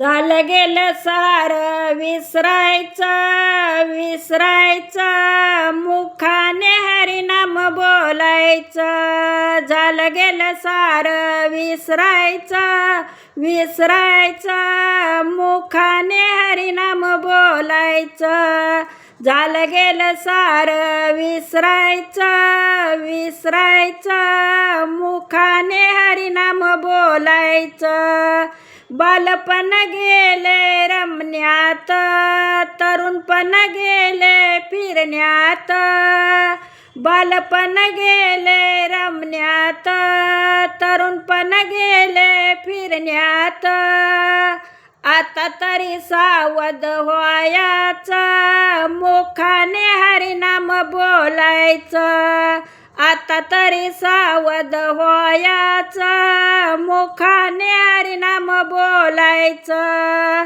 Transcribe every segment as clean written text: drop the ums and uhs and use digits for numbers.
झालं गेलं सार विसरायचं विसरायचं, मुखाने हरिनाम बोलायचं. झालं गेलं सार विसरायचं विसरायचं, मुखाने हरिनाम बोलायचं. झालं गेलं सार विसरायचं विसरायचं, मुखाने हरिनाम बोलायचं. बालपण गेले रमण्यात, तरुणपण गेले फिरण्यात. बालपण गेले रमण्यात, तरुणपण गेले फिरण्यात. आता तरी सावध व्हायचं, मुखाने हरिनाम बोलायचं. आता तरी सावध व्हायचं, मुखाने हरिनाम बोलायचं.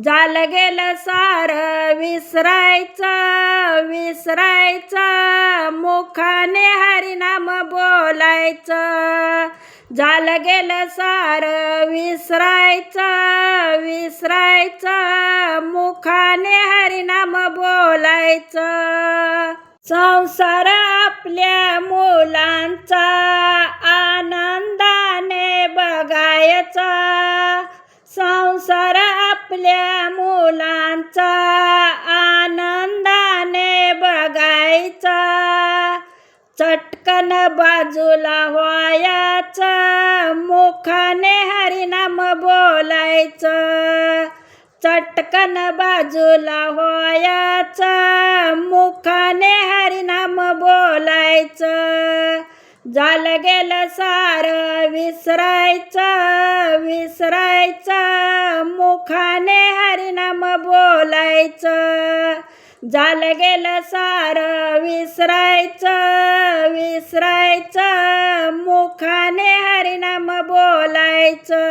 झालं गेलं सार विसरायचं विसरायचं, मुखाने हरिनाम बोलायचं. झालं गेलं सार विसरायचं विसरायचं, मुखाने हरिनाम बोलायचं. संसार आपल्या मुलांचा आनंदाने बघायचा. संसार आपल्या मुलांचा आनंदाने बघायचा. चटकन बाजूला व्हायचं, मुखाने हरिनाम बोलायचं. चटकन बाजूला व्हायचं, मुखाने हरिनाम बोलायचं. झालं गेलं सार विसरायचं विसरायचं, मुखाने हरिनाम बोलायचं. झालं गेलं सार विसरायचं विसरायचं, मुखाने हरिनाम बोलायचं.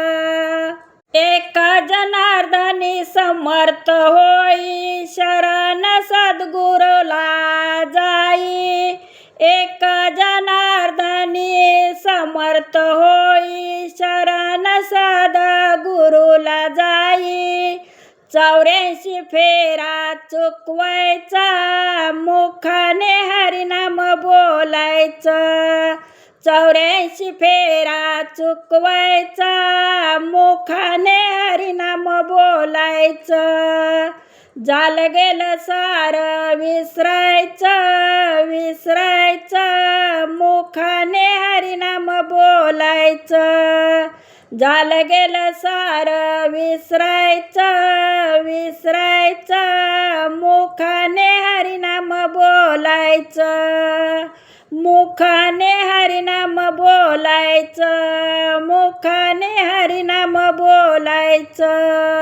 एक जनार्दनी समर्थ होई, शरण सद्गुरुला जाई. एक जनार्दनी समर्थ होई, शरण सद्गुरुला जाई. 84 फेरा चुकवायचा, मुखाने हरिनाम बोलायचं. 84 फेरा चुकवायचा, मुखाने हरिनाम बोलायचं. झालं गेलं सार विसरायचं विसरायचं, मुखाने हरिनाम बोलायचं. झालं गेलं सार विसरायचं विसरायचं, मुखाने हरिनाम बोलायचं. मुखाने हरिनाम बोलायचं, मुखाने हरिनाम बोलायचं.